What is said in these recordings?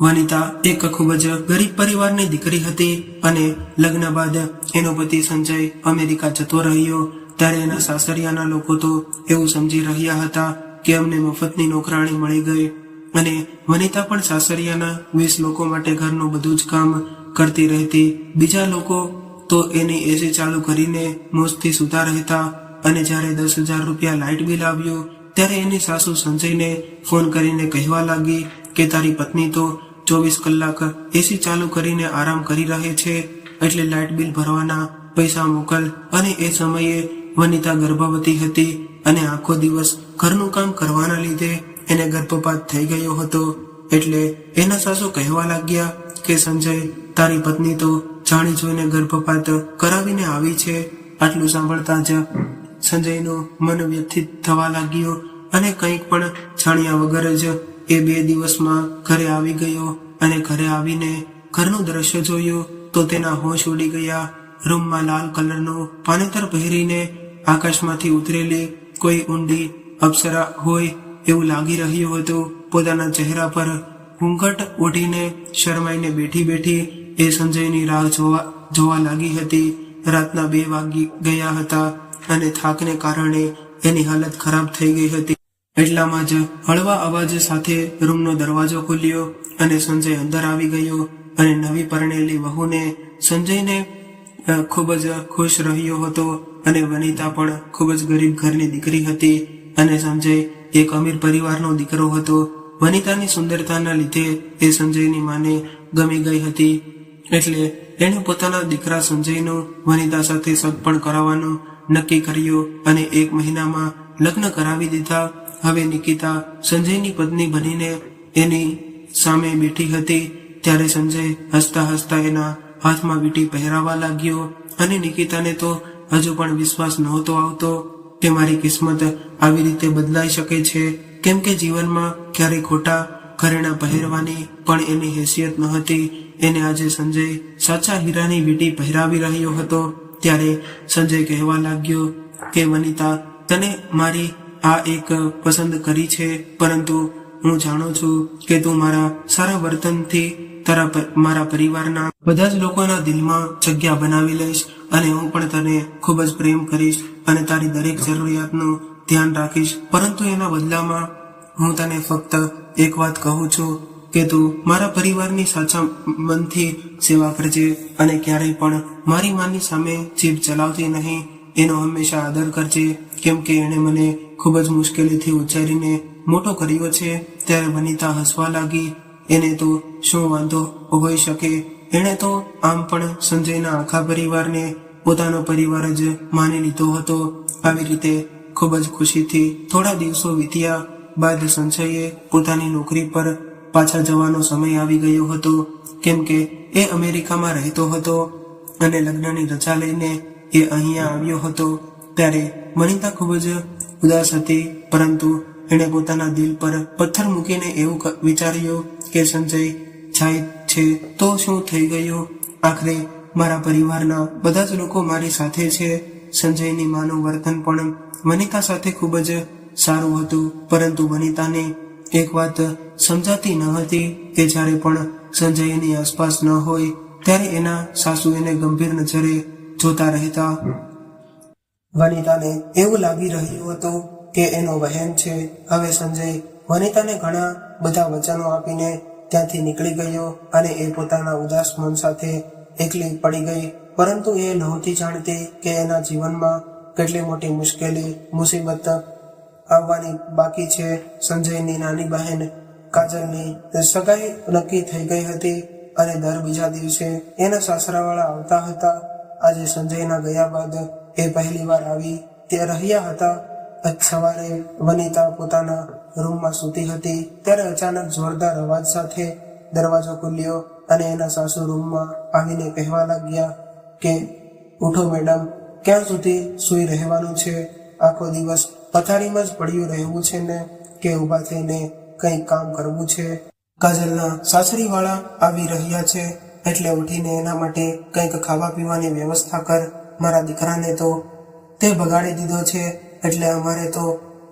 વનિતા એક ખૂબ જ ગરીબ પરિવારની દીકરી હતી અને લગ્ન બાદ એનો પતિ સંજય અમેરિકા જતો રહ્યો ત્યારે એના સાસરિયાના લોકો તો એવું સમજી રહ્યા હતા કે અમને મફતની નોકરાણી મળી ગઈ અને વનિતા પણ સાસરિયાના 20 લોકો માટે ઘરનું બધું જ કામ કરતી રહેતી। બીજા લોકો તો એની એસી ચાલુ કરીને મોજથી સૂતા રહેતા અને જ્યારે 10,000 રૂપિયા લાઇટ બિલ આવ્યું ત્યારે એની સાસુ સંજયને ફોન કરીને કહેવા લાગી કે તારી પત્ની તો 24 કલાક એસી ચાલુ કરીને આરામ કરી રહે છે, એટલે લાઇટ બિલ ભરવાના પૈસા મોકલ। અને એ સમયે વનિતા ગર્ભવતી હતી અને આખો દિવસ ઘરનું કામ કરવાના લીધે એને ગર્ભપાત થઈ ગયો હતો। એટલે એના સાસુ કહેવા લાગ્યા કે સંજય, તારી પત્ની તો જાણી જોઈને ગર્ભપાત કરાવીને આવી છે। આટલું સાંભળતા જ સંજયનું મન વ્યથિત થવા લાગ્યું અને કંઈક પણ જાણ્યા વગર જ એ 2 દિવસમાં ઘરે આવી ગયો અને ઘરે આવીને ઘરનું દ્રશ્ય જોયું તો તેના હોશ ઉડી ગયા। રૂમમાં લાલ કલરનું પાનેતર પહેરીને આકાશમાંથી ઉતરેલી કોઈ ઊંડી અપ્સરા હોય એવું લાગી રહ્યું હતું। પોતાના ચહેરા પર ઘૂંઘટ ઓઢીને શરમાઈને બેઠી બેઠી એ સંજયની રાહ જોવા લાગી હતી। રાતના 2 વાગી ગયા હતા અને થાકને કારણે એની હાલત ખરાબ થઈ ગઈ હતી। એટલામાં જ હળવા અવાજ સાથે રૂમનો દરવાજો ખુલ્યો અને સંજય અંદર આવી ગયો અને નવી પરણેલી વહુને સંજયને ખૂબ જ ખુશ રહ્યો હતો અને વનિતા પણ ખૂબ જ ગરીબ ઘરની દીકરી હતી અને સંજય એક અમીર પરિવારનો દીકરો હતો। વનિતાની સુંદરતાના લીધે એ સંજયની માને ગમી ગઈ હતી એટલે એણે પોતાના દીકરા સંજયનું વનિતા સાથે સગપણ કરાવવાનું નક્કી કર્યું અને 1 મહિનામાં લગ્ન કરાવી દીધા। હવે નિકિતા સંજયની પત્ની બનીને એની સામે બેઠી હતી ત્યારે સંજય હસતા હસતા એના હાથમાં વીંટી પહેરાવા લાગ્યો અને નિકિતાને તો હજુ પણ વિશ્વાસ નહોતો આવતો કે મારી કિસ્મત આવી રીતે બદલાઈ શકે છે, કેમ કે જીવનમાં ક્યારેય ખોટા ઘરેણાં પહેરવાની પણ એની હેસિયત ન હતી। એને આજે સંજય સાચા હીરાની વીંટી પહેરાવી રહ્યો હતો ત્યારે સંજય કહેવા લાગ્યો કે વનિતા, તને મારી આ એક પસંદ કરી છે, પરંતુ હું જાણું છું કે તું મારા સારા વર્તનથી મારા પરિવારના બધા જ લોકોના દિલમાં જગ્યા બનાવી લઈશ અને હું પણ તને ખૂબ જ પ્રેમ કરીશ અને તારી દરેક જરૂરિયાતનું ધ્યાન રાખીશ। પરંતુ એના બદલામાં હું તને ફક્ત એક વાત કહું છું કે તું મારા પરિવારની સાચા મનથી સેવા કરજે અને ક્યારેય પણ મારી માની સામે જીભ ચલાવતી નહીં। એનો હંમેશા આદર કરજે, કેમ કે એણે મને ખૂબ જ મુશ્કેલીથી ઉછેરીને મોટો કર્યો છે। ત્યારે વનિતા હસવા લાગી। એને તો શું વાંધો હોઈ શકે, એણે તો આમ પણ સંજયના આખા પરિવારને પોતાનો પરિવાર જ માની લીધો હતો। આવી રીતે ખૂબ જ ખુશીથી થોડા દિવસો વીત્યા બાદ સંજયે પોતાની નોકરી પર પાછા જવાનો સમય આવી ગયો હતો, કેમ કે એ અમેરિકામાં રહેતો હતો અને લગ્નની રજા લઈને એ અહીંયા આવ્યો હતો। ત્યારે વનિતા ખૂબ જ ઉદાસ હતી, પરંતુ એણે પોતાના દિલ પર પથ્થર મૂકીને એવું વિચાર્યું કે સંજય જાય છે તો શું થઈ ગયું, આખરે મારા પરિવારના બધા જ લોકો મારી સાથે છે। સંજયની માનું વર્તન પણ વનિતા સાથે ખૂબ જ સારું હતું, પરંતુ વનિતાને એક વાત સમજાતી ન હતી કે જ્યારે પણ સંજય એની આસપાસ ન હોય ત્યારે એના સાસુ એને ગંભીર નજરે જોતા રહેતા। વનિતાને એવું લાગી રહ્યું હતું કે એનો વહેમ છે। હવે સંજય વનિતાને ઘણા બધા વચનો આપીને ત્યાંથી નીકળી ગયો અને એ પોતાના ઉદાસ મન સાથે એકલી પડી ગઈ, પરંતુ એ નહોતી જાણતી કે એના જીવનમાં કેટલી મોટી મુસીબત આવવાની બાકી છે। સંજયની નાની બહેન કાજલની સગાઈ નક્કી થઈ ગઈ હતી અને દર બીજા દિવસે એના સાસરાવાળા આવતા હતા। આજે સંજયના ગયા બાદ એ પહેલી વાર આવી તે રહ્યા હતા। સવારે વનિતા પોતાના રૂમમાં સૂતી હતી ત્યારે અચાનક જોરદાર અવાજ સાથે દરવાજો ખુલ્યો અને એના સાસુ રૂમમાં આવીને કહેવા લાગ્યા કે ઉઠો મેડમ, ક્યાં સુધી સૂઈ રહેવાનું છે? આખો દિવસ પથારીમાં જ પડ્યું રહેવું છે ને કે ઊભા થઈને કંઈક કામ કરવું છે? કાજલના સાસરીવાળા આવી રહ્યા છે, એટલે ઉઠીને એના માટે કંઈક ખાવા પીવાની વ્યવસ્થા કર। મારા દીકરાને તો તે બગાડી દીધો છે, એટલે અમારે તો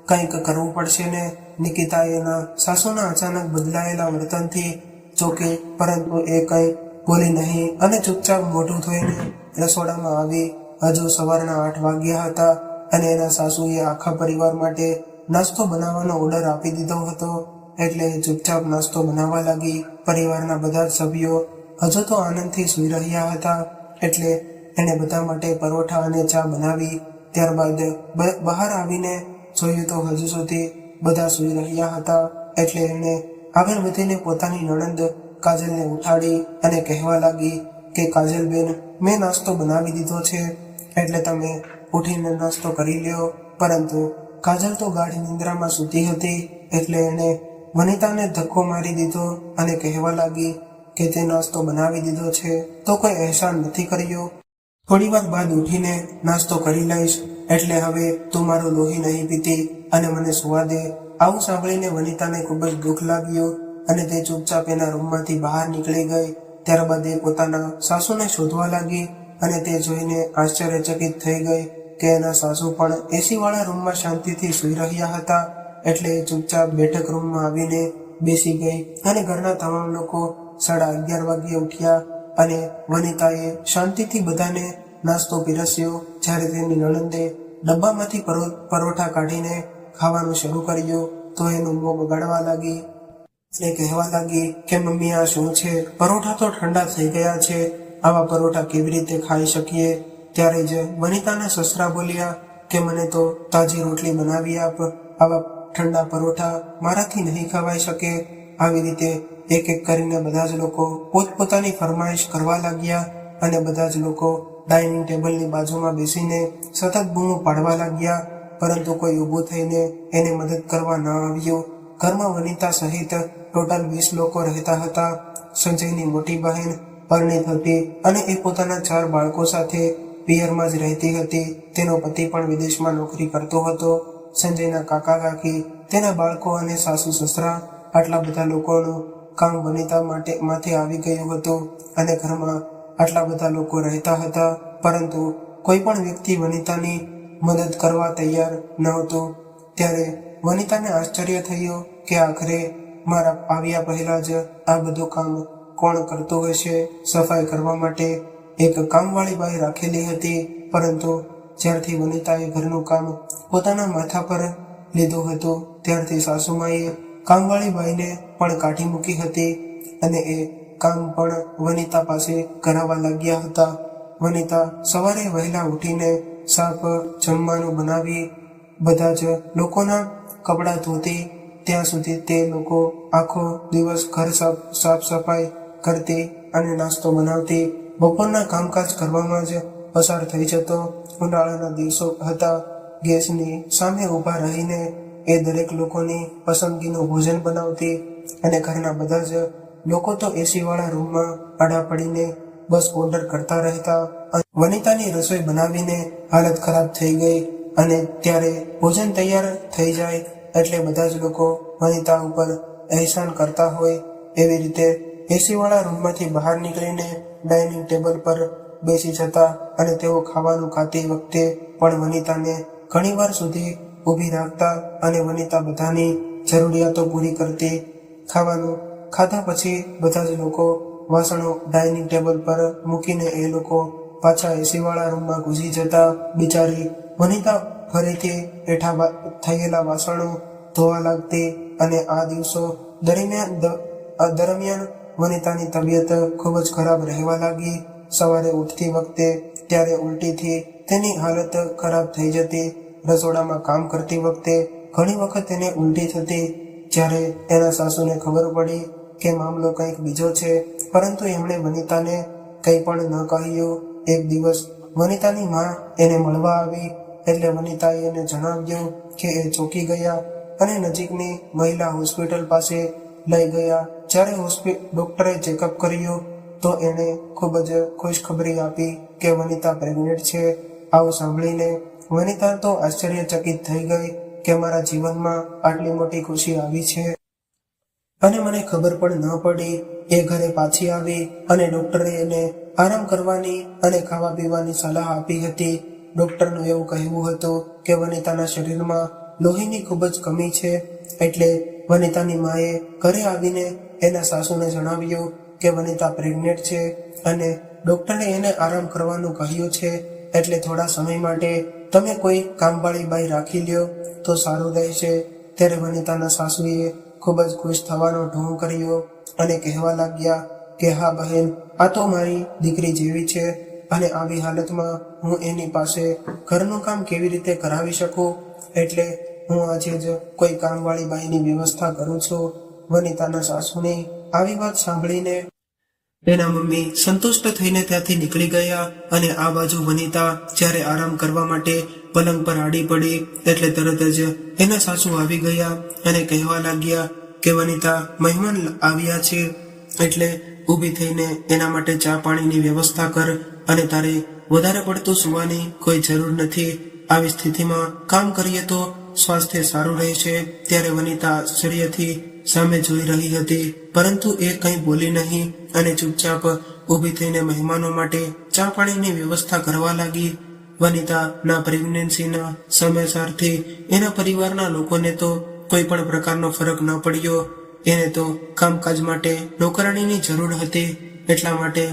કંઈક કરવું પડશે ને। નિકિતાએ એના સાસુના અચાનક બદલાયેલા વર્તનથી ચોકી, પરંતુ એ કંઈ બોલી નહીં અને ચૂપચાપ મોઢું ધોઈને રસોડામાં આવી. હજુ સવારના 8 વાગ્યા હતા અને એના સાસુએ આખા પરિવાર માટે નાસ્તો બનાવવાનો ઓર્ડર આપી દીધો હતો, એટલે ચૂપચાપ નાસ્તો બનાવવા લાગી. પરિવારના બધા જ સભ્યો હજુ તો આનંદથી સૂઈ રહ્યા હતા, એટલે એણે બધા માટે પરોઠા અને ચા બનાવી. ત્યારબાદ બહાર આવીને જોયું તો હજુ સુધી બધા સૂઈ રહ્યા હતા, એટલે એણે આગળ વધીને પોતાની નણંદ કાજલને ઉઠાડી અને કહેવા લાગી કે કાજલબેન, મેં નાસ્તો બનાવી દીધો છે, એટલે તમે ઉઠીને નાસ્તો કરી લ્યો. પરંતુ કાજલ તો ગાઢ નિંદ્રામાં સૂતી હતી, એટલે એણે વનિતાને ધક્કો મારી દીધો અને કહેવા લાગી કે તે નાસ્તો બનાવી દીધો છે તો કોઈ અહેસાન નથી કર્યો. થોડી વાર બાદ ઉઠીને નાસ્તો કરી લઈશ, એટલે હવે તું મારું લોહી નહીં પીતી અને મને સુવા દે. આવું સાંભળીને વનિતાને ખૂબ જ દુઃખ લાગ્યું અને તે ચૂપચાપ એના રૂમમાંથી બહાર નીકળી ગઈ. ત્યારબાદ એ પોતાના સાસુને શોધવા લાગી અને તે જોઈને આશ્ચર્યચકિત થઈ ગઈ કે એના સાસુ પણ એસી વાળા રૂમમાં શાંતિથી સૂઈ રહ્યા હતા. એટલે એ ચૂપચાપ બેઠક રૂમમાં આવીને બેસી ગઈ અને ઘરના તમામ લોકો 11:30 વાગ્યે ઉઠ્યા અને વનિતાએ શાંતિથી બધાને નાસ્તો પીરસ્યો. જ્યારે તેની નણંદે ડબ્બામાંથી પરોઠા કાઢીને ખાવાનું શરૂ કર્યું તો એનું મોં બગાડવા લાગી અને કહેવા લાગી કે મમ્મી, આ શું છે? પરોઠા તો ઠંડા થઈ ગયા છે, આવા પરોઠા કેવી રીતે ખાઈ શકીએ? ત્યારે જ વનિતાના સસરા બોલ્યા કે મને તો તાજી રોટલી બનાવી આપ, આવા ઠંડા પરોઠા મારાથી નહીં ખવાઈ શકે. આવી રીતે એક એક કરીને બધા જ લોકો પોતપોતાની ફરમાઈશ કરવા લાગ્યા અને બધા જ લોકો ડાઇનિંગ ટેબલની બાજુમાં બેસીને સતત બૂમો પાડવા લાગ્યા, પરંતુ કોઈ ઊભું થઈને એને મદદ કરવા ન આવ્યું. ઘરમાં વનિતા સહિત ટોટલ 20 લોકો રહેતા હતા. સંજયની મોટી બહેન પરણિત હતી અને એ પોતાના 4 બાળકો સાથે પિયરમાં જ રહેતી હતી. તેનો પતિ પણ વિદેશમાં નોકરી કરતો હતો. સંજયના કાકા કાકી, તેના બાળકો અને સાસુ સસરા, આટલા બધા લોકોનું કામ વનિતા માથે આવી ગયું હતું અને ઘરમાં આટલા બધા લોકો રહેતા હતા, પરંતુ કોઈ પણ વ્યક્તિ વનિતાની મદદ કરવા તૈયાર નહોતું. ત્યારે વનિતાને આશ્ચર્ય થયું કે આખરે મારા આવ્યા પહેલા જ આ બધું કામ કોણ કરતું હશે. સફાઈ કરવા માટે એક કામવાળી બાઈ રાખેલી હતી, પરંતુ જ્યારથી વનિતાએ ઘરનું કામ પોતાના માથા પર લીધું હતું ત્યારથી સાસુમાએ કામવાળી બાઈને પણ કાઢી મૂકી હતી અને એ કામ પણ વનિતા પાસે કરાવવા લાગ્યા હતા. વનિતા સવારે વહેલા ઉઠીને સાફ જમવાનું બનાવી બધા જ લોકોના કપડાં ધોતી. ત્યાં સુધી તે લોકો આખો દિવસ ઘર સાફ સફાઈ કરતી અને નાસ્તો બનાવતી. બપોરના કામકાજ કરવામાં જ પસાર થઈ જતો. ઉનાળાના દિવસો હતા. ગેસની સામે ઊભા રહીને એ દરેક લોકોની પસંદગીનું ભોજન બનાવતી અને ઘરના બધા જ લોકો તો એસી વાળા રૂમમાં આડા પડીને બસ ઓર્ડર કરતા રહેતા. વનિતાની રસોઈ બનાવીને હાલત ખરાબ થઈ ગઈ અને ત્યારે ભોજન તૈયાર થઈ જાય એટલે બધા જ લોકો વનિતા ઉપર અહેસાન કરતા હોય. એવી રીતે એસી વાળા રૂમમાંથી બહાર નીકળીને ડાઇનિંગ ટેબલ પર બેસી જતા અને તેઓ ખાવાનું ખાતી વખતે પણ વનિતાને ઘણીવાર સુધી ઊભી રાખતા અને વનિતા બધાની જરૂરિયાતો પૂરી કરતી. ખાવાનું ખાધા પછી બધા જ લોકો વાસણો ડાઇનિંગ ટેબલ પર મૂકીને એ લોકો પાછા એસી વાળા રૂમમાં ઘૂસી જતા. બિચારી વનિતા ફરીથી એઠા થયેલા વાસણો ધોવા લાગતી અને આ દિવસો દરમિયાન વનિતાની તબિયત ખૂબ જ ખરાબ રહેવા લાગી. સવારે ઉઠતી વખતે ત્યારે ઉલટીથી તેની હાલત ખરાબ થઈ જતી. રસોડામાં કામ કરતી વખતે ઘણી વખત તેને ઉલટી થતી. જ્યારે એના સાસુને ખબર પડી કે મામલો કંઈક બીજો છે, પરંતુ એમણે વનિતાને કંઈ પણ ન કહ્યું. એક દિવસ વનિતાની માં એને મળવા આવી એટલે વનિતાએ એને જણાવ્યું કે એ ચોંકી ગયા અને નજીકની મહિલા હોસ્પિટલ પાસે લઈ ગયા. જ્યારે ડોક્ટરે ચેકઅપ કર્યું તો એણે ખૂબ જ ખુશખબરી આપી કે વનિતા પ્રેગ્નેન્ટ છે. આવું સાંભળીને વનિતા તો આશ્ચર્યચકિત થઈ ગઈ કે મારા જીવનમાં આટલી મોટી ખુશી આવી છે અને મને ખબર પણ ન પડી. એ ઘરે પાછી આવી અને ડોક્ટરે એને આરામ કરવાની અને ખાવા પીવાની સલાહ આપી હતી. ડોક્ટરનું એવું કહેવું હતું કે વનિતાના શરીરમાં લોહીની ખૂબ જ કમી છે, એટલે વનિતાની માએ ઘરે આવીને એના સાસુને જણાવ્યું કે વનિતા પ્રેગ્નેન્ટ છે અને ડોક્ટરે એને આરામ કરવાનું કહ્યું છે, એટલે થોડા સમય માટે તમે કોઈ કામવાળી બાઈ રાખી લ્યો તો સારું રહેશે. ત્યારે વનિતાના સાસુએ ખૂબ જ ખુશ થવાનો ઢોંગ કર્યો અને કહેવા લાગ્યા કે હા બહેન, આ તો મારી દીકરી જેવી છે અને આવી હાલતમાં હું એની પાસે ઘરનું કામ કેવી રીતે કરાવી શકું, એટલે હું આજે જ કોઈ કામવાળી બાઈની વ્યવસ્થા કરું છું. વનિતાના સાસુની આવી વાત સાંભળીને એના મમ્મી સંતુષ્ટ થઈને ત્યાંથી નીકળી ગયા અને આ બાજુ વનિતા જ્યારે આરામ કરવા માટે પલંગ પર આડી પડી એટલે તરત જ એના સાસુ આવી ગયા અને કહેવા લાગ્યા કે વનિતા, મહેમાન આવ્યા છે એટલે ઊભી થઈને એના માટે ચા પાણીની વ્યવસ્થા કર અને તારે વધારે પડતું સુવાની કોઈ જરૂર નથી. આવી સ્થિતિમાં કામ કરીએ તો સ્વાસ્થ્ય સારું રહેશે. ત્યારે વનિતા આશ્ચર્યથી સામે જોઈ રહી હતી, પરંતુ એ કંઈ બોલી નહીં અને ચૂપચાપ ઊભી થઈને મહેમાનો માટે ચા પાણીની વ્યવસ્થા કરવા લાગી. વનિતાના પ્રેગ્નન્સીના સમાચારથી એના પરિવારના લોકોને તો કોઈ પણ પ્રકારનો ફરક ન પડ્યો. એને તો કામકાજ માટે નોકરાણીની જરૂર હતી, એટલા માટે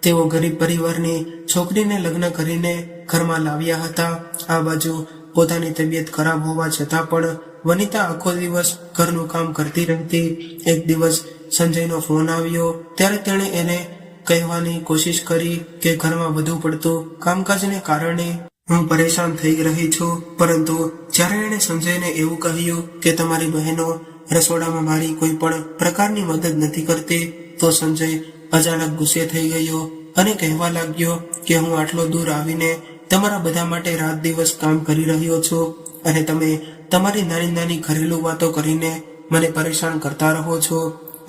તેઓ ગરીબ પરિવારની છોકરીને લગ્ન કરીને ઘરમાં લાવ્યા હતા. આ બાજુ પોતાની તબિયત ખરાબ હોવા છતાં પણ વનિતા આખો દિવસ ઘરનું કામ કરતી રહેતી. એક દિવસ સંજયનો ફોન આવ્યો ત્યારે તેણે એને કહેવાની કોશિશ કરી કે ઘરમાં વધુ પડતું કામકાજને કારણે હું પરેશાન થઈ રહી છું, પરંતુ જ્યારે એણે સંજયને એવું કહ્યું કે તમારી બહેનો રસોડામાં મારી કોઈ પણ પ્રકારની મદદ નથી કરતી, તો સંજય અચાનક ગુસ્સે થઈ ગયો અને કહેવા લાગ્યો કે હું આટલો દૂર આવીને તમારા બધા માટે રાત દિવસ કામ કરી રહ્યો છું અને તમે તમારી નાની નાની ઘરેલું વાતો કરીને મને પરેશાન કરતા રહો છો.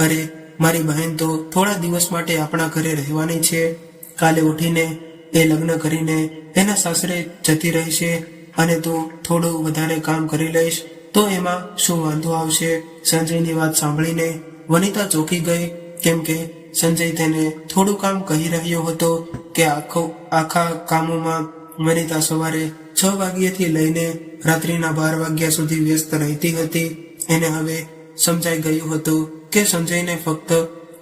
અરે મારી બહેન તો થોડા દિવસ માટે આપણા ઘરે રહેવાની છે. કાલે ઉઠીને એ લગ્ન કરીને એના સાસરે જતી રહેશે અને તું થોડું વધારે કામ કરી લઈશ તો એમાં શું વાંધો આવશે. સંજયની વાત સાંભળીને વનિતા ચોંકી ગઈ, કેમ કે સંજય તેને થોડું કામ કહી રહ્યો હતો કે આખા કામોમાં વનિતા સવારે 6 વાગ્યાથી લઈને રાત્રિના 12 વાગ્યા સુધી વ્યસ્ત રહેતી હતી. એને હવે સમજાઈ ગયું હતું કે સંજયને ફક્ત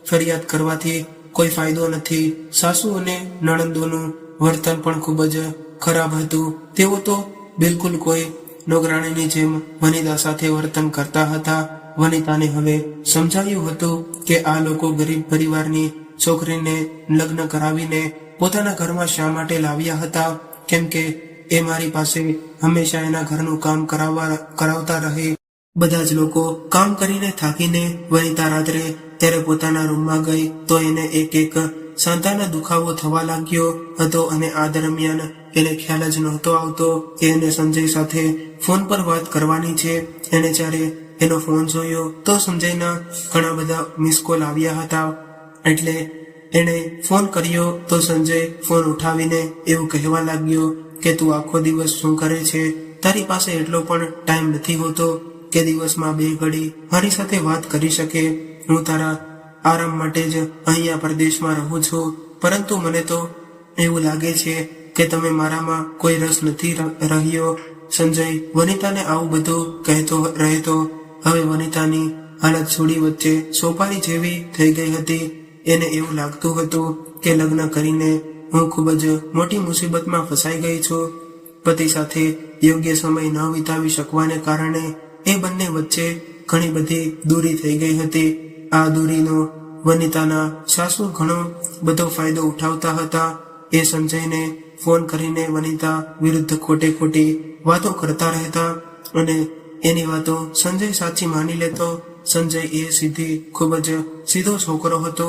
ફરિયાદ કરવાથી કોઈ ફાયદો નથી. સાસુ અને નણંદોનું વર્તન પણ ખૂબ જ ખરાબ હતું. તેઓ તો બિલકુલ કોઈ નોકરાણીની જેમ વનિતા સાથે વર્તન કરતા હતા. વનિતાને હવે સમજાયું હતું કે આ લોકો ગરીબ પરિવારની છોકરીને લગ્ન કરાવીને પોતાના ઘરમાં શા માટે લાવ્યા હતા, કેમ કે એ મારી પાસે હંમેશા એના ઘરનું કામ કરાવતા રહે. બધા જ લોકો કામ કરીને થાકીને વનિતા રાત્રે ત્યારે પોતાના રૂમમાં ગઈ તો એને એક સાંધાનો દુખાવો થવા લાગ્યો હતો અને આ દરમિયાન એને ખ્યાલ જ નહોતો આવતો કે એને સંજય સાથે ફોન પર વાત કરવાની છે. એને જ્યારે એનો ફોન જોયો તો સંજયના ઘણા બધા મિસ કોલ આવ્યા હતા, એટલે એણે ફોન કર્યો તો સંજય ફોન ઉઠાવીને એવું કહેવા લાગ્યો કે તું આખો દિવસ શું કરે છે, તારી પાસે એટલો પણ ટાઈમ નથી હોતો કે દિવસમાં 2 ઘડી મારી સાથે વાત કરી શકે. હું તારા આરામ માટે જ અહીંયા પરદેશમાં રહું છું, પરંતુ મને તો એવું લાગે છે કે તમે મારામાં કોઈ રસ નથી રહ્યો. સંજય વનિતાને આવું બધું કહેતો રહેતો. હવે વનિતાની હાલત છોડી વચ્ચે સોપારી જેવી થઈ ગઈ હતી. એને એવું લાગતું હતું કે લગ્ન કરીને હું ખૂબ જ મોટી મુસીબતમાં ફસાઈ ગઈ છું. પતિ સાથે યોગ્ય સમય ન વિતાવી શકવાને કારણે એ બંને વચ્ચે ઘણી બધી દૂરી થઈ ગઈ હતી. આ દૂરીનો વનિતાના સાસુ ઘણો બધો ફાયદો ઉઠાવતા હતા. એ સંજયને ફોન કરીને વનિતા વિરુદ્ધ ખોટી વાતો કરતા રહેતા અને એની વાતો સંજય સાચી માની લેતો. સંજય એ ખૂબ જ સીધો છોકરો હતો,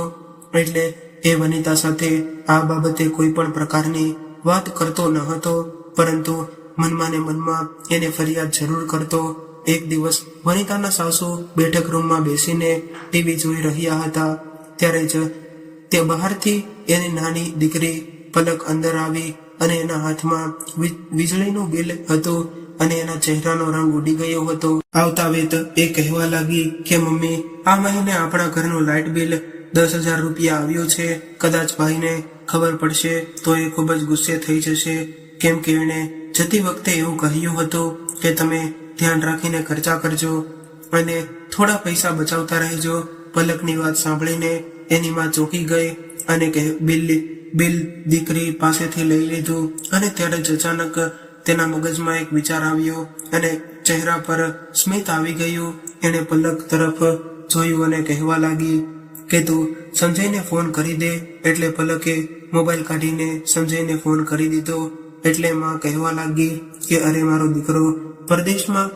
એટલે એ વનિતા સાથે આ બાબતે કોઈ પણ પ્રકારની વાત કરતો ન હતો, પરંતુ મનમાં ને મનમાં એને ફરિયાદ જરૂર કરતો. એક દિવસ વનિતાના સાસુ બેઠક રૂમમાં બેસીને ટીવી જોઈ રહ્યા હતા. ત્યારે જ તે બહારથી એની નાની દીકરી પલક અંદર આવી અને એના હાથમાં વીજળીનું બિલ હતું અને એના ચહેરાનો રંગ ઉડી ગયો હતો. આવતા વેત એ કહેવા લાગી કે મમ્મી, આ મહિને આપણા ઘરનું લાઇટ બિલ 10,000 રૂપિયા આવ્યું છે. કદાચ ભાઈને ખબર પડશે તો એ ખૂબ જ ગુસ્સે થઈ જશે, કેમ કે એણે જતી વખતે એવું કહ્યું હતું કે તમે ધ્યાન રાખીને ખર્ચા કરજો. અને થોડા પૈસા બચાવતા રહેજો. પલકની વાત સાંભળીને એની માં ચોંકી ગઈ અને બિલ દીકરી પાસેથી લઈ લીધું. અને ત્યારે જ અચાનક તેના મગજમાં એક વિચાર આવ્યો અને ચહેરા પર સ્મિત આવી ગયું. એને પલક તરફ જોયું અને કહેવા લાગી કે તું સંજયને ફોન કરી દે. એટલે પલકે મોબાઈલ કાઢીને સંજયને ફોન કરી દીધો. એટલે માં કહેવા લાગી કે અરે મારો દીકરો પરદેશમાં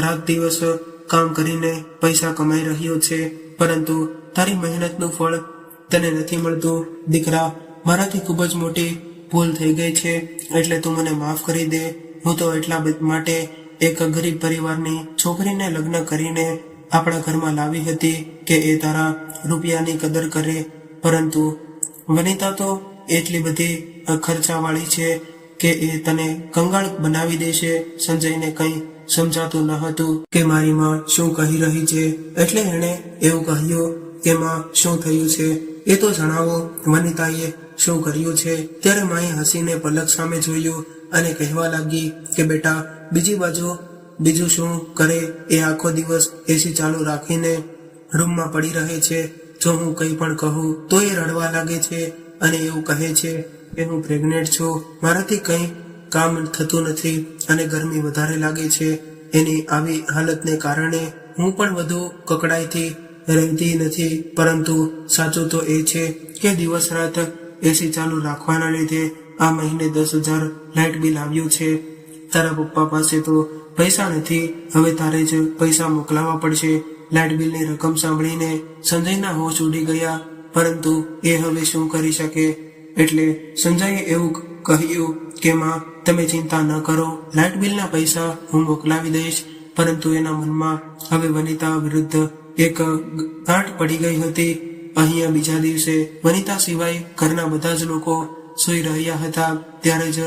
રાત દિવસ કામ કરીને પૈસા કમાઈ રહ્યો છે, પરંતુ તારી મહેનતનું ફળ તને નથી મળતું. દીકરા, મારાથી ખૂબ જ મોટી ભૂલ થઈ ગઈ છે, એટલે તું મને માફ કરી દે. હું તો એટલા માટે એક ગરીબ પરિવારની છોકરીને લગ્ન કરીને આપણા ઘરમાં લાવી હતી કે એ તારા રૂપિયાની કદર કરે, પરંતુ વનિતા તો એટલી બધી ખર્ચાવાળી છે કે એ તને કંગાળ બનાવી દેશે. સંજયને કંઈ સમજાતું ન હતું કે મારી માં શું કહી રહી છે, એટલે એણે એવું કહ્યું કે માં શું થયું છે એ તો જણાવો, વનિતાએ શું કર્યું છે. ત્યારે માએ હસીને પલક સામે જોયું અને કહેવા લાગી કે બેટા, બીજી બાજુ બીજું શું કરે, એ આખો દિવસ એસી ચાલુ રાખીને રૂમમાં પડી રહે છે. જો હું કંઈ પણ કહું તો એ રડવા લાગે છે અને એવું કહે છે કે હું પ્રેગ્નેન્ટ છું, મારાથી કંઈ કામ થતું નથી અને ગરમી વધારે લાગે છે. એની આવી હાલતને કારણે હું પણ વધુ કકડાઈથી રહેતી નથી, પરંતુ સાચું તો એ છે કે દિવસ રાત એસી ચાલુ રાખવાના લીધે આ મહિને 10,000 લાઇટ બિલ આવ્યું છે. તારા પપ્પા પાસે તો પૈસા નથી, હવે તારે જ પૈસા મોકલાવવા પડશે. લાઇટ બિલની રકમ સાંભળીને સંજયના હોશ ઉડી ગયા, પરંતુ એ હવે શું કરી શકે. એટલે સંજયે એવું કહ્યું કે માં, તમે ચિંતા ન કરો, લાઇટ બિલના પૈસા હું મોકલાવી દઈશ. પરંતુ એના મનમાં હવે વનિતા વિરુદ્ધ એક ગાંઠ પડી ગઈ હતી. અહીંયા બીજા દિવસે વનિતા સિવાય ઘરના બધા જ લોકો સૂઈ રહ્યા હતા. ત્યારે જ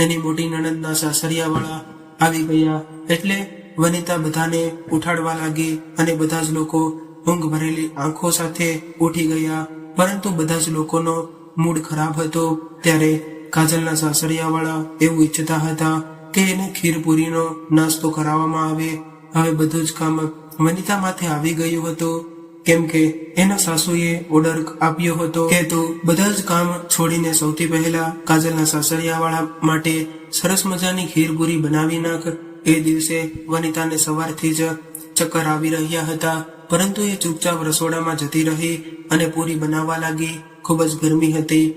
એની મોટી નણંદના સાસરિયાવાળા આવી ગયા. એટલે વનિતા બધાને ઉઠાડવા લાગી અને બધા જ લોકો ઊંઘ ભરેલી આંખો સાથે ઉઠી ગયા, પરંતુ બધા જ લોકોનો મૂડ ખરાબ હતો. ત્યારે કાજલના સાસરિયાવાળા એવું ઈચ્છતા હતા કે એને ખીરપુરીનો નાસ્તો કરાવવામાં આવે. હવે બધું જ કામ વનિતા માથે આવી ગયું હતું, કેમ કે એના સાસુએ ઓર્ડર આપ્યો હતો કે તું બધા જ કામ છોડીને સૌથી પહેલા કાજલના સાસરિયાવાળા માટે સરસ મજાની ખીરપુરી બનાવી નાખ. એ દિવસે વનિતાને સવારથી જ ચક્કર આવી રહ્યા હતા, પરંતુ એ ચૂપચાપ રસોડામાં જતી રહી અને પૂરી બનાવવા લાગી. ખૂબ જ ગરમી હતી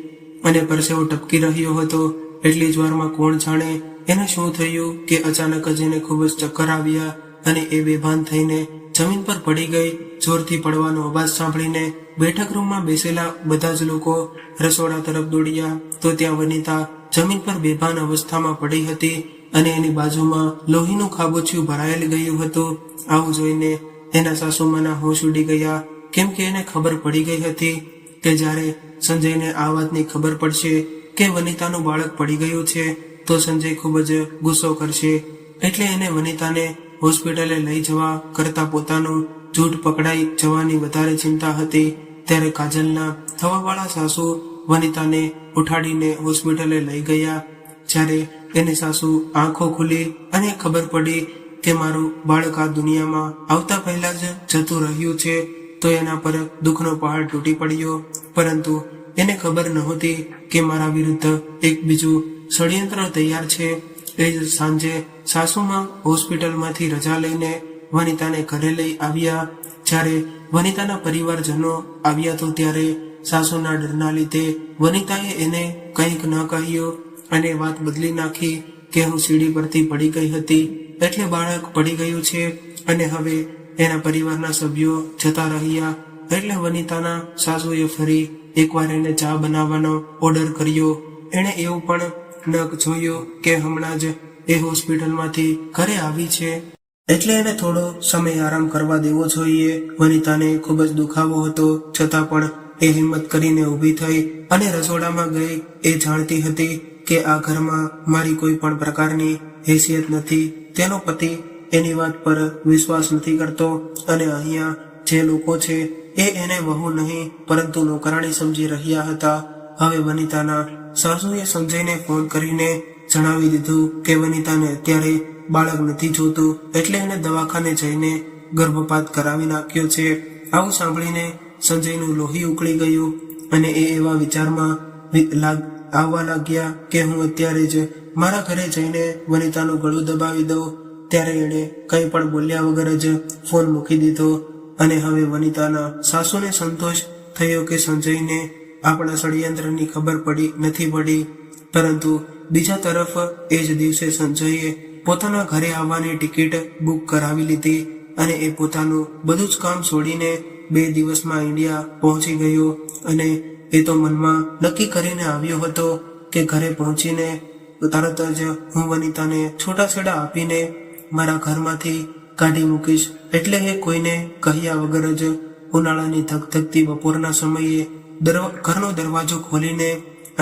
અને પરસેવો ટપકી રહ્યો હતો. એટલી જ વારમાં કોણ જાણે એને શું થયું કે અચાનક જ એને ખૂબ જ ચક્કર આવ્યા અને એ બેભાન થઈને જમીન પર પડી ગઈ. જોરથી પડવાનો અવાજ સાંભળીને બેઠક રૂમમાં બેસેલા બધા જ લોકો રસોડા તરફ દોડ્યા, તો ત્યાં વનિતા જમીન પર બેભાન અવસ્થામાં પડી હતી અને એની બાજુમાં લોહીનું ખાબોચિયું ભરાયેલ ગયું હતું. આવું જોઈને એના સાસુમાના હોશ ઉડી ગયા, કેમ કે એને ખબર પડી ગઈ હતી કે જ્યારે સંજયને આ વાતની ખબર પડશે કે વનિતાનું બાળક પડી ગયું છે તો સંજય ખૂબ જ ગુસ્સો કરશે. એટલે એને વનિતાને હોસ્પિટલે લઈ જવા કરતા પોતાનું જૂઠ પકડાઈ જવાની વધારે ચિંતા હતી. ત્યારે કાજલના થવાવાળા સાસુ વનિતાને ઉઠાડીને હોસ્પિટલે લઈ ગયા. જ્યારે એની સાસુ આંખો ખુલી અને ખબર પડી કે મારું બાળક આ દુનિયામાં આવતા પહેલા જ જતું રહ્યું છે, તો એના પર દુઃખનો પહાડ તૂટી પડ્યો. પરંતુ એને ખબર નહોતી કે મારા વિરુદ્ધ એક બીજું ષડયંત્ર તૈયાર છે. એ જ સાંજે સાસુમાં હોસ્પિટલમાંથી રજા લઈને વનિતાને ઘરે લઈ આવ્યા. જ્યારે વનિતાના પરિવારજનો આવ્યા તો ત્યારે સાસુના ડરના લીધે વનિતાએ એને કંઈક ન કહ્યું અને વાત બદલી નાખી કે હું સીડી પરથી પડી ગઈ હતી, એટલે બાળક પડી ગયું છે અને હવે એના પરિવારના સભ્યો જતા રહ્યા. એટલે વનિતાના સાસુએ ફરી એકવાર એને ચા બનાવવાનો ઓર્ડર કર્યો. એણે એવું પણ ન જોયું કે હમણાં જ એ હોસ્પિટલમાંથી ઘરે આવી છે, એટલે એને થોડો સમય આરામ કરવા દેવો જોઈએ. વનિતાને ખૂબ જ દુખાવો હતો, છતાં પણ એ હિંમત કરીને ઊભી થઈ અને રસોડામાં ગઈ. એ જાણતી હતી કે આ ઘરમાં મારી કોઈ પણ પ્રકારની હેસિયત નથી. તેનો પતિ એની વાત પર વિશ્વાસ નથી કરતો અને અહીંયા જે લોકો છે એ એને વહુ નહીં પરંતુ નોકરાણી સમજી રહ્યા હતા. હવે વનિતાના સાસુએ સંજયને ફોન કરીને જણાવી દીધું કે વનિતાને અત્યારે બાળક નથી જોતું, એટલે એને દવાખાને જઈને ગર્ભપાત કરાવી નાખ્યો છે. આવું સાંભળીને સંજયનું લોહી ઉકળી ગયું અને એ એવા વિચારમાં આવવા લાગ્યા કે હું અત્યારે જ મારા ઘરે જઈને વનિતાનું ગળું દબાવી દઉં. ત્યારે એણે કંઈ પણ બોલ્યા વગર જ ફોન મૂકી દીધો અને હવે વનિતાના સાસુને સંતોષ થયો કે સંજયને આપણા ષડયંત્રની ખબર નથી પડી. પરંતુ બીજા તરફ એ જ દિવસે સંજયે પોતાના ઘરે આવવાની ટિકિટ બુક કરાવી લીધી અને એ પોતાનું બધું જ કામ છોડીને 2 દિવસમાં ઇન્ડિયા પહોંચી ગયો. અને એ તો મનમાં નક્કી કરીને આવ્યો હતો કે ઘરે પહોંચીને તરત જ હું વનિતાને છૂટાછેડા આપીને મારા ઘરમાંથી કાઢી મૂકીશ. એટલે એ કોઈને કહ્યા વગર જ ઉનાળાની ધગધગતી બપોરના સમયે ઘરનો દરવાજો ખોલીને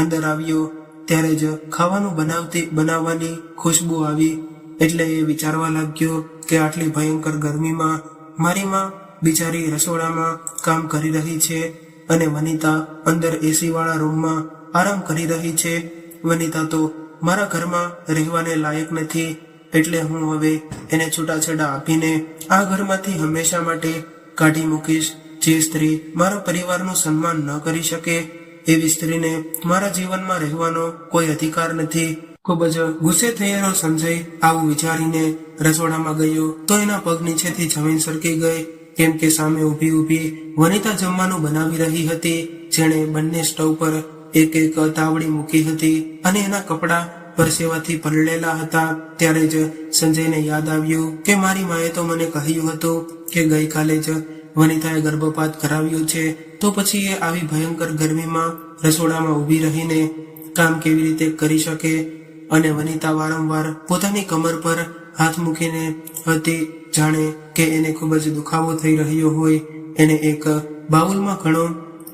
અંદર આવ્યો. ત્યારે જ ખાવાનું બનાવવાની ખુશ્બુ આવી. એટલે એ વિચારવા લાગ્યો કે આટલી ભયંકર ગરમીમાં મારી માં બિચારી રસોડામાં કામ કરી રહી છે અને વનિતા અંદર એસી વાળા રૂમમાં આરામ કરી રહી છે. વનિતા તો મારા ઘરમાં રહેવાને લાયક નથી. એટલે હું હવે એને છૂટાછેડા આપીને આ ઘરમાંથી હંમેશા માટે કાઢી મૂકીશ. જે સ્ત્રી મારા પરિવારનું સન્માન ન કરી શકે એવી સ્ત્રીને મારા જીવનમાં રહેવાનો કોઈ અધિકાર નથી. ખૂબ જ ગુસ્સે થયેલો સંજય આવું વિચારીને રસોડામાં ગયો તો એના પગ નીચેથી જમીન સરકી ગઈ. કેમ કે સામે ઊભી વનિતા જમવાનું બનાવી રહી હતી. જેણે બંને સ્ટવ પર એક તાવડી મૂકી હતી અને એના કપડા પરસેવાથી પલળેલા હતા. ત્યારે જ સંજયને યાદ આવ્યું કે મારી માએ તો મને કહ્યું હતું કે ગઈકાલે જ વનિતાએ ગર્ભપાત કરાવ્યો છે, તો પછી એ આવી ભયંકર ગરમીમાં રસોડામાં ઊભી રહીને કામ કેવી રીતે કરી શકે. અને વનિતા વારંવાર પોતાની કમર પર હાથ મૂકીને હતી, જાણે કે એને ખૂબ જ દુખાવો થઈ રહ્યો હોય. એને એક બાઉલમાં ઘણો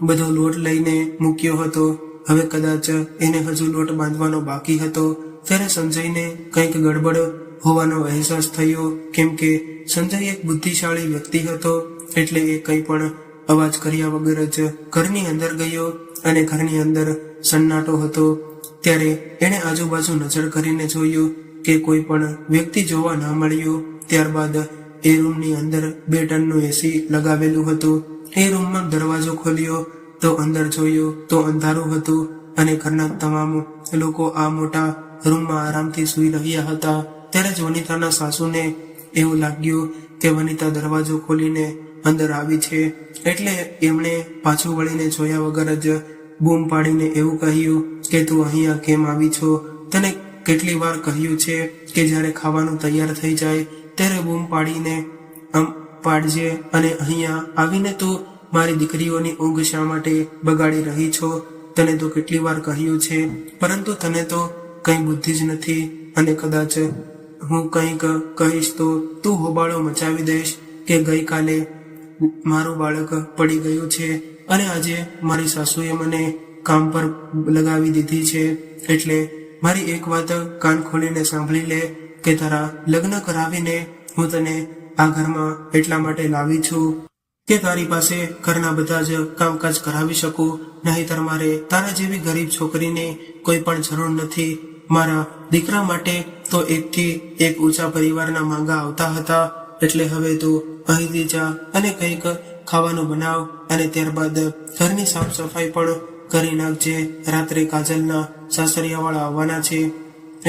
બધો લોટ લઈને મૂક્યો હતો. હવે કદાચ એને હજુ લોટ બાંધવાનો બાકી હતો. ત્યારે સંજયને કંઈક ગડબડ હોવાનો અહેસાસ થયો. કેમ કે સંજય એક બુદ્ધિશાળી વ્યક્તિ હતો. એટલે એ કંઈ પણ અવાજ કર્યા વગર જ ઘરની અંદર ગયો અને ઘરની અંદર સન્નાટો હતો. ત્યારે એણે આજુબાજુ નજર કરીને જોયું કે કોઈ પણ વ્યક્તિ જોવા ન મળ્યો. ત્યારબાદ એ રૂમની અંદર 2 ટનનું એસી લગાવેલું હતું. એ રૂમમાં દરવાજો ખોલ્યો તો અંદર જોયું તો અંધારું હતું અને ઘરના તમામ લોકો આ મોટા રૂમમાં આરામથી સૂઈ રહ્યા હતા. ત્યારે જ વનિતાના સાસુને એવું લાગ્યું કે વનિતા દરવાજો ખોલીને અંદર આવી છે. એટલે એમણે પાછું વળીને જોયા વગર જ બૂમ પાડીને એવું કહ્યું કે તું અહીંયા કેમ આવી છો? તને કેટલી વાર કહ્યું છે કે જ્યારે ખાવાનું તૈયાર થઈ જાય ત્યારે બૂમ પાડીને પાડજે, અને અહીંયા આવીને તું મારી દીકરીઓની ઊંઘ શા માટે બગાડી રહી છો? તને તો કેટલી વાર કહ્યું છે, પરંતુ તને તો કંઈ બુદ્ધિ જ નથી. અને કદાચ હું કંઈક કહીશ તો તું હોબાળો મચાવી દઈશ કે ગઈકાલે મારું બાળક પડી ગયું છે અને આજે મારી સાસુએ મને કામ પર લગાવી દીધી છે. એટલે મારી એક વાત કાન ખોલીને સાંભળી લે કે તારા લગ્ન કરાવીને હું તને આ ઘરમાં એટલા માટે લાવી છું કે તારી પાસે ઘરના બધા જ કામકાજ કરાવી શકું. નહીંતર મારે તારા જેવી ગરીબ છોકરીને કોઈ પણ જરૂર નથી. મારા દીકરા માટે તો એકથી એક ઊંચા પરિવારના માંગા આવતા હતા. એટલે હવે તું અહીંથી જા અને કંઈક ખાવાનું બનાવ અને ત્યારબાદ ઘરની સાફ સફાઈ પણ કરી નાખજે. રાત્રે કાજલના સાસરિયાવાળા આવવાના છે,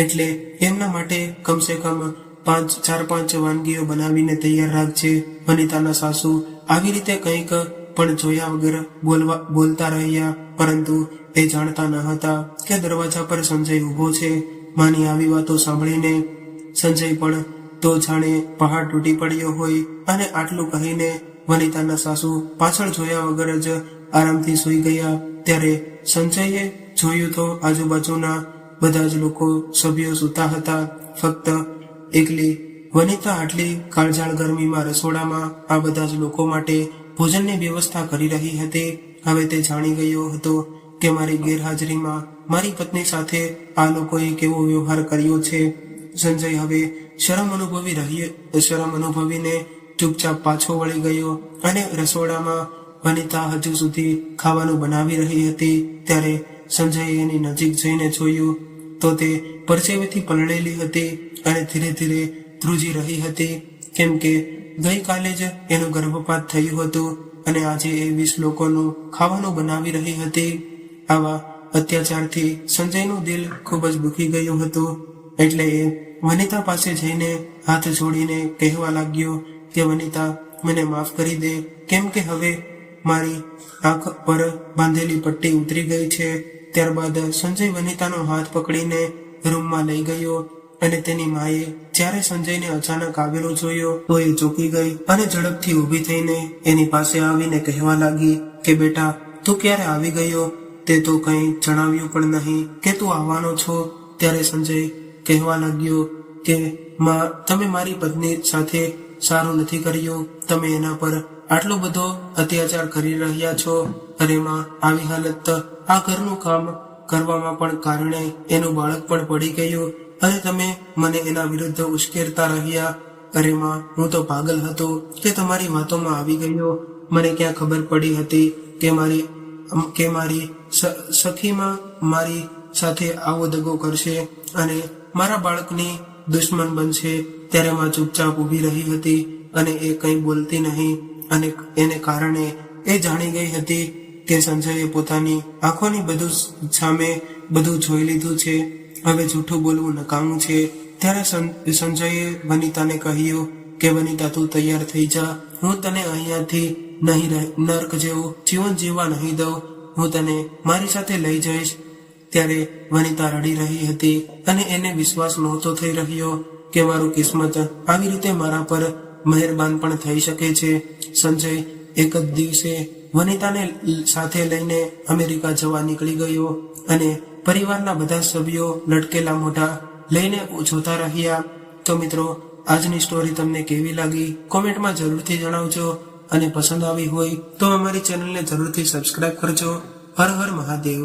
એટલે એમના માટે કમસે કમ 4-5 વાનગીઓ બનાવીને તૈયાર રાખજે. વનિતાના સાસુ આવી રીતે કંઈક પણ જોયા વગર બોલતા રહ્યા, પરંતુ એ જાણતા ન હતા કે દરવાજા પર સંજય ઊભો છે. માની આવી વાતો સાંભળીને સંજય પણ તો જાણે પહાડ તૂટી પડ્યો હોય. અને આટલું કહીને વનિતાના સાસુ પાછળ જોયા વગર જ આરામથી સૂઈ ગયા. ત્યારે સંજયે જોયું તો આજુબાજુના બધા જ લોકો સભ્યો સૂતા હતા. ફક્ત એકલી વનિતા આટલી કાળઝાળ ગરમીમાં રસોડામાં આ બધા જ લોકો માટે ભોજનની વ્યવસ્થા કરી રહી હતી. હવે તે જાણી ગયો હતો કે મારી ગેરહાજરીમાં મારી પત્ની સાથે આ લોકોએ કેવો વ્યવહાર કર્યો છે. સંજય હવે શરમ અનુભવીને ચૂપચાપ પાછો વળી ગયો અને રસોડામાં વનિતા હજુ સુધી ખાવાનું બનાવી રહી હતી. ત્યારે સંજયે એની નજીક જઈને જોયું તો તે પરસેવેથી પલળેલી હતી અને ધીરે ધીરે ધ્રુજી રહી હતી. કેમ કે ગઈકાલે જ એનું ગર્ભપાત થયું હતું અને આજે એ 20 લોકોનું ખાવાનું બનાવી રહી હતી. આવા અત્યાચારથી સંજયનું દિલ ખૂબ જ દુખી ગયું હતું. એટલે એ વનિતા પાસે જઈને હાથ જોડીને કહેવા લાગ્યો કે વનિતા, મને માફ કરી દે, કેમ કે હવે મારી આંખ પર બાંધેલી પટ્ટી ઉતરી ગઈ છે. ત્યારબાદ સંજય વનિતાનો હાથ પકડીને રૂમમાં લઈ ગયો અને તેની માએ જ્યારે સંજયને અચાનક આવેલો જોયો તો એ ચોંકી ગઈ અને ઝડપથી ઊભી થઈને એની પાસે આવીને કહેવા લાગી કે બેટા, તું ક્યારે આવી ગયો? તે તો કંઈ જણાવ્યું પણ નહીં કે તું આવવાનો છો. ત્યારે સંજય કહેવા લાગ્યો કે માં, તમે મારી પત્ની સાથે સારું નથી કર્યું. તમે એના પર આટલો બધો અત્યાચાર કરી રહ્યા છો. અરે માં, આવી હાલત આ ઘરનું કામ કરવામાં પણ કારણે એનું બાળક પણ પડી ગયું અને તમે મને એના વિરુદ્ધ ઉશ્કેરતા રહ્યા. અરે માં, હું તો પાગલ હતો કે તમારી વાતોમાં આવી ગયો. મને ક્યાં ખબર પડી હતી કે મારી સખીમાં મારી સાથે આવો દગો કરશે અને મારા બાળકની દુશ્મન બનશે. ત્યારે માં ચૂપચાપ ઊભી રહી હતી અને એ કંઈ બોલતી નહીં અને એને કારણે એ જાણી ગઈ હતી કે સંજયે પોતાની આંખોની બધું સામે બધું જોઈ લીધું છે. હવે જૂઠું બોલવું નકામું છે. ત્યારે સંજયે વનિતાને કહ્યું કે વનિતા, તું તૈયાર થઈ જા. હું તને અહીંયાથી નહીં નર્ક જેવું જીવન જીવવા નહીં દઉં. હું તને મારી સાથે લઈ જઈશ. ત્યારે વનિતા રડી રહી હતી અને એને વિશ્વાસ નહોતો થઈ રહ્યો કે મારું કિસ્મત આવી રીતે મારા પર મહેરબાન પણ થઈ શકે છે. સંજય એક જ દિવસે વનિતાને સાથે લઈને અમેરિકા જવા નીકળી ગયો અને પરિવારના બધા સભ્યો લટકેલા મોઢા લઈને જોતા રહ્યા. તો મિત્રો, આજની સ્ટોરી તમને કેવી લાગી કોમેન્ટમાં જરૂરથી જણાવજો અને પસંદ આવી હોય તો અમારી ચેનલને જરૂરથી સબસ્ક્રાઇબ કરજો. હર હર મહાદેવ.